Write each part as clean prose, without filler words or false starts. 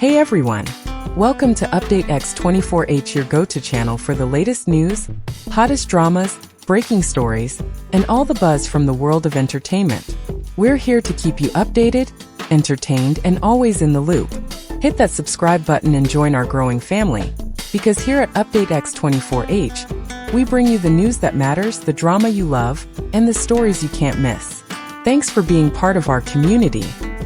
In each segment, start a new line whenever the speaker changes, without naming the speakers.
Hey everyone! Welcome to Update X24H, your go-to channel for the latest news, hottest dramas, breaking stories, and all the buzz from the world of entertainment. We're here to keep you updated, entertained, and always in the loop. Hit that subscribe button and join our growing family, because here at Update X24H, we bring you the news that matters, the drama you love, and the stories you can't miss. Thanks for being part of our community.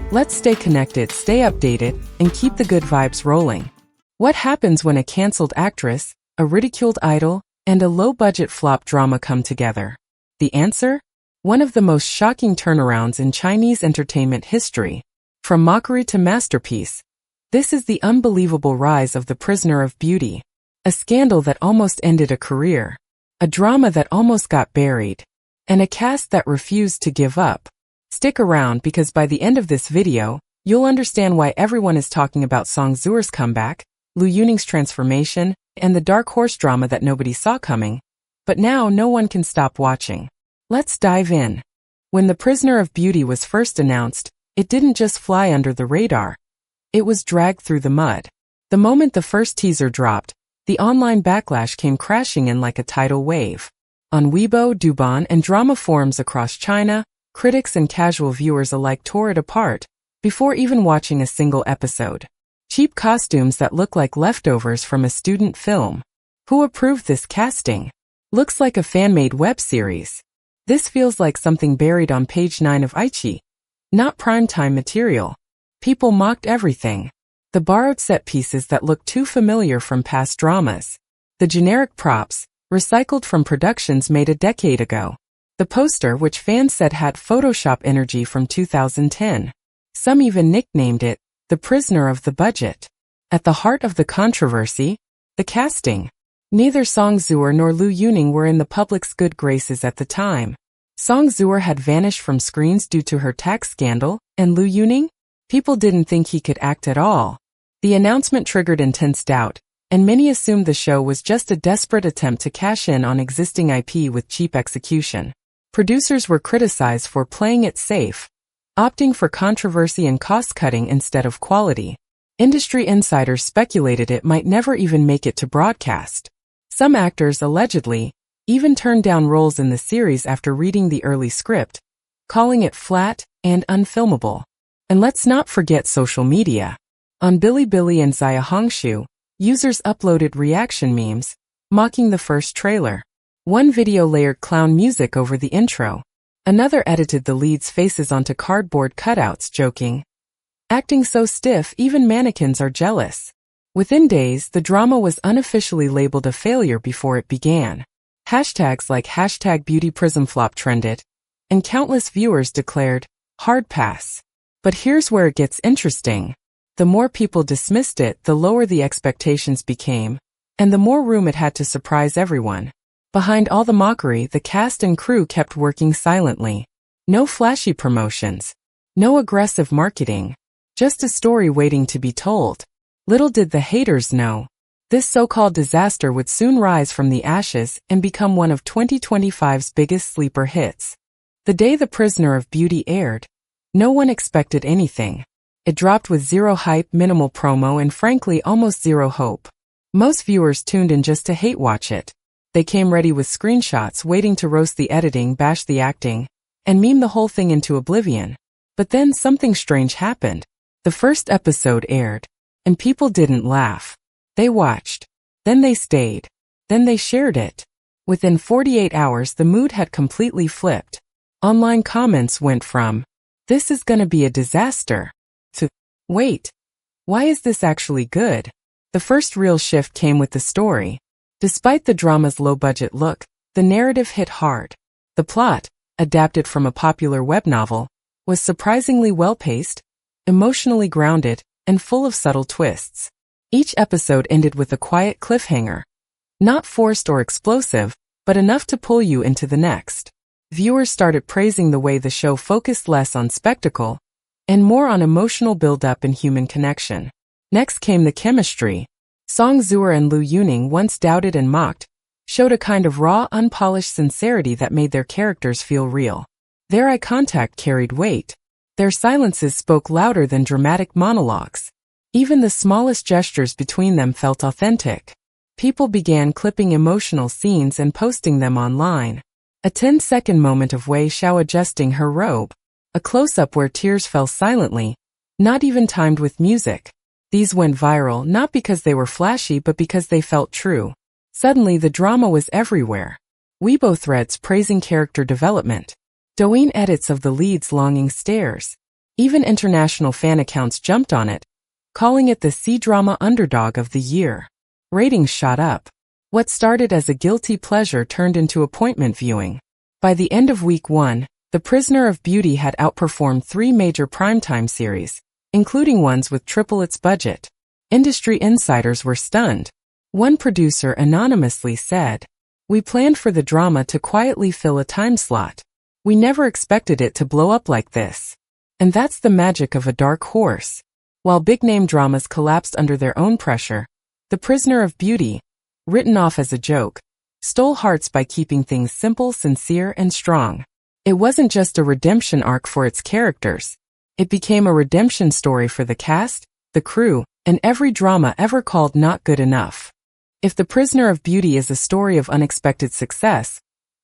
Let's stay connected, stay updated, and keep the good vibes rolling. What happens when a cancelled actress, a ridiculed idol, and a low-budget flop drama come together? The answer? One of the most shocking turnarounds in Chinese entertainment history. From mockery to masterpiece, this is the unbelievable rise of The Prisoner of Beauty. A scandal that almost ended a career. A drama that almost got buried. And a cast that refused to give up. Stick around because by the end of this video, you'll understand why everyone is talking about Song Zuer's comeback, Lu Yuning's transformation, and the dark horse drama that nobody saw coming. But now no one can stop watching. Let's dive in. When The Prisoner of Beauty was first announced, it didn't just fly under the radar. It was dragged through the mud. The moment the first teaser dropped, the online backlash came crashing in like a tidal wave. On Weibo, Douban, and drama forums across China, critics and casual viewers alike tore it apart, before even watching a single episode. Cheap costumes that look like leftovers from a student film. Who approved this casting? Looks like a fan-made web series. This feels like something buried on page 9 of Aichi. Not primetime material. People mocked everything. The borrowed set pieces that looked too familiar from past dramas. The generic props, recycled from productions made a decade ago. The poster, which fans said had Photoshop energy from 2010. Some even nicknamed it, The Prisoner of the Budget. At the heart of the controversy, the casting. Neither Song Zuer nor Lu Yuning were in the public's good graces at the time. Song Zuer had vanished from screens due to her tax scandal, and Lu Yuning? People didn't think he could act at all. The announcement triggered intense doubt, and many assumed the show was just a desperate attempt to cash in on existing IP with cheap execution. Producers were criticized for playing it safe, opting for controversy and cost-cutting instead of quality. Industry insiders speculated it might never even make it to broadcast. Some actors allegedly even turned down roles in the series after reading the early script, calling it flat and unfilmable. And let's not forget social media. On Bilibili and Xiaohongshu, users uploaded reaction memes, mocking the first trailer. One video layered clown music over the intro. Another edited the leads' faces onto cardboard cutouts, joking, "Acting so stiff, even mannequins are jealous." Within days, the drama was unofficially labeled a failure before it began. Hashtags like #BeautyPrismFlop trended, and countless viewers declared, "Hard pass." But here's where it gets interesting. The more people dismissed it, the lower the expectations became, and the more room it had to surprise everyone. Behind all the mockery, the cast and crew kept working silently. No flashy promotions. No aggressive marketing. Just a story waiting to be told. Little did the haters know. This so-called disaster would soon rise from the ashes and become one of 2025's biggest sleeper hits. The day The Prisoner of Beauty aired, no one expected anything. It dropped with zero hype, minimal promo, and frankly almost zero hope. Most viewers tuned in just to hate watch it. They came ready with screenshots, waiting to roast the editing, bash the acting, and meme the whole thing into oblivion. But then something strange happened. The first episode aired, and people didn't laugh. They watched. Then they stayed. Then they shared it. Within 48 hours, the mood had completely flipped. Online comments went from, "This is gonna be a disaster," to, "Wait, why is this actually good?" The first real shift came with the story. Despite the drama's low-budget look, the narrative hit hard. The plot, adapted from a popular web novel, was surprisingly well-paced, emotionally grounded, and full of subtle twists. Each episode ended with a quiet cliffhanger. Not forced or explosive, but enough to pull you into the next. Viewers started praising the way the show focused less on spectacle and more on emotional build-up and human connection. Next came the chemistry. Song Zuer and Lu Yuning, once doubted and mocked, showed a kind of raw, unpolished sincerity that made their characters feel real. Their eye contact carried weight. Their silences spoke louder than dramatic monologues. Even the smallest gestures between them felt authentic. People began clipping emotional scenes and posting them online. A 10-second moment of Wei Xiao adjusting her robe. A close-up where tears fell silently, not even timed with music. These went viral not because they were flashy but because they felt true. Suddenly the drama was everywhere. Weibo threads praising character development. Douyin edits of the lead's longing stares. Even international fan accounts jumped on it, calling it the C-drama underdog of the year. Ratings shot up. What started as a guilty pleasure turned into appointment viewing. By the end of week 1, The Prisoner of Beauty had outperformed 3 major primetime series, including ones with triple its budget. Industry insiders were stunned. One producer anonymously said, "We planned for the drama to quietly fill a time slot. We never expected it to blow up like this." And that's the magic of a dark horse. While big-name dramas collapsed under their own pressure, The Prisoner of Beauty, written off as a joke, stole hearts by keeping things simple, sincere, and strong. It wasn't just a redemption arc for its characters. It became a redemption story for the cast, the crew, and every drama ever called not good enough. If The Prisoner of Beauty is a story of unexpected success,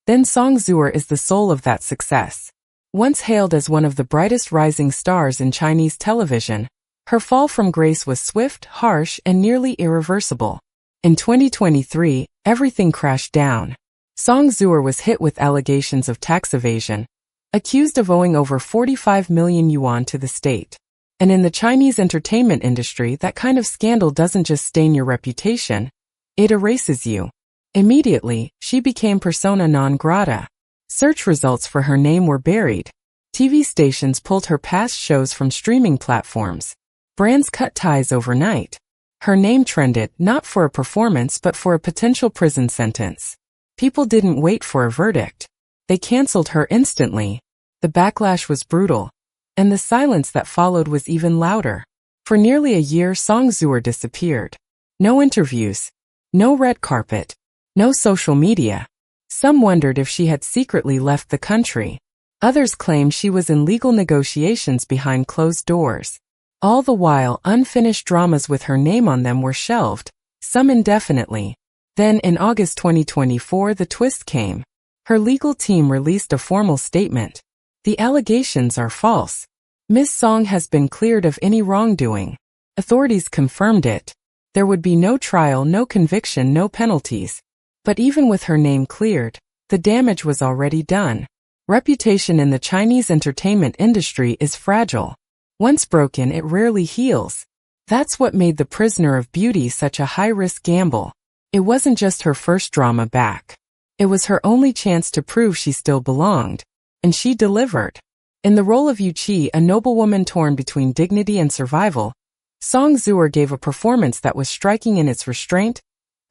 then Song Zuer is the soul of that success. Once hailed as one of the brightest rising stars in Chinese television, her fall from grace was swift, harsh, and nearly irreversible. In 2023, everything crashed down. Song Zuer was hit with allegations of tax evasion, accused of owing over 45 million yuan to the state. And in the Chinese entertainment industry, that kind of scandal doesn't just stain your reputation, it erases you. Immediately, she became persona non grata. Search results for her name were buried. TV stations pulled her past shows from streaming platforms. Brands cut ties overnight. Her name trended not for a performance but for a potential prison sentence. People didn't wait for a verdict. They canceled her instantly. The backlash was brutal, and the silence that followed was even louder. For nearly a year, Song Zuer disappeared. No interviews, no red carpet, no social media. Some wondered if she had secretly left the country. Others claimed she was in legal negotiations behind closed doors. All the while, unfinished dramas with her name on them were shelved, some indefinitely. Then, in August 2024, the twist came. Her legal team released a formal statement. The allegations are false. Ms. Song has been cleared of any wrongdoing. Authorities confirmed it. There would be no trial, no conviction, no penalties. But even with her name cleared, the damage was already done. Reputation in the Chinese entertainment industry is fragile. Once broken, it rarely heals. That's what made The Prisoner of Beauty such a high-risk gamble. It wasn't just her first drama back. It was her only chance to prove she still belonged. And she delivered. In the role of Yu Qi, a noblewoman torn between dignity and survival, Song Zuer gave a performance that was striking in its restraint,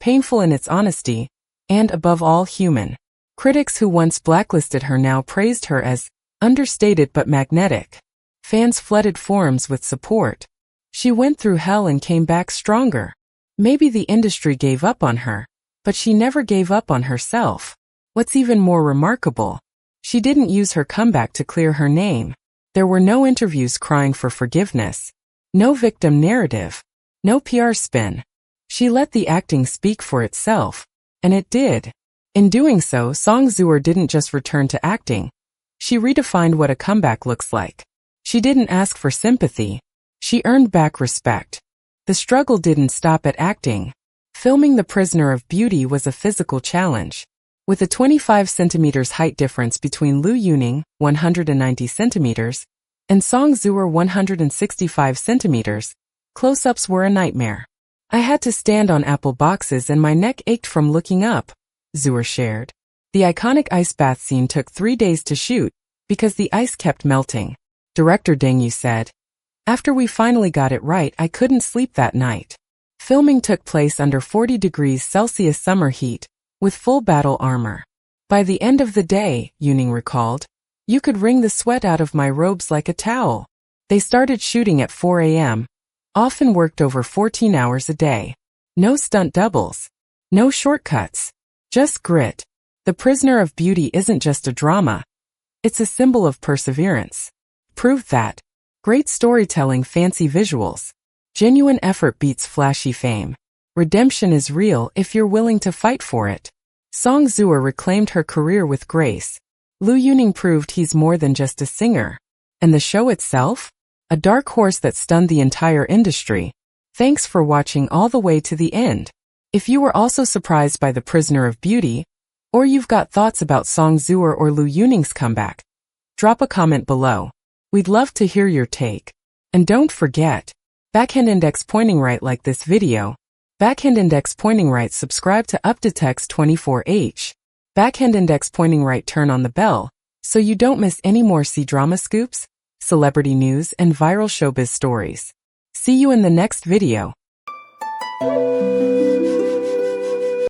painful in its honesty, and above all human. Critics who once blacklisted her now praised her as understated but magnetic. Fans flooded forums with support. She went through hell and came back stronger. Maybe the industry gave up on her, but she never gave up on herself. What's even more remarkable, she didn't use her comeback to clear her name. There were no interviews crying for forgiveness, no victim narrative, no PR spin. She let the acting speak for itself, and it did. In doing so, Song Zuer didn't just return to acting. She redefined what a comeback looks like. She didn't ask for sympathy. She earned back respect. The struggle didn't stop at acting. Filming The Prisoner of Beauty was a physical challenge. With a 25 centimeters height difference between Liu Yuning, 190 centimeters, and Song Zuer, 165 centimeters, close-ups were a nightmare. "I had to stand on apple boxes and my neck ached from looking up," Zuer shared. The iconic ice bath scene took 3 days to shoot because the ice kept melting. Director Deng Yu said, "After we finally got it right, I couldn't sleep that night." Filming took place under 40 degrees Celsius summer heat, with full battle armor. "By the end of the day," Yuning recalled, "you could wring the sweat out of my robes like a towel." They started shooting at 4 a.m., often worked over 14 hours a day. No stunt doubles. No shortcuts. Just grit. The Prisoner of Beauty isn't just a drama. It's a symbol of perseverance. Proved that. Great storytelling, fancy visuals. Genuine effort beats flashy fame. Redemption is real if you're willing to fight for it. Song Zuer reclaimed her career with grace. Liu Yuning proved he's more than just a singer. And the show itself? A dark horse that stunned the entire industry. Thanks for watching all the way to the end. If you were also surprised by The Prisoner of Beauty, or you've got thoughts about Song Zuer or Liu Yuning's comeback, drop a comment below. We'd love to hear your take. And don't forget, backhand index pointing right, like this video. Backhand index pointing right, subscribe to Underdog X24H. Backhand index pointing right, turn on the bell, so you don't miss any more C-drama scoops, celebrity news, and viral showbiz stories. See you in the next video.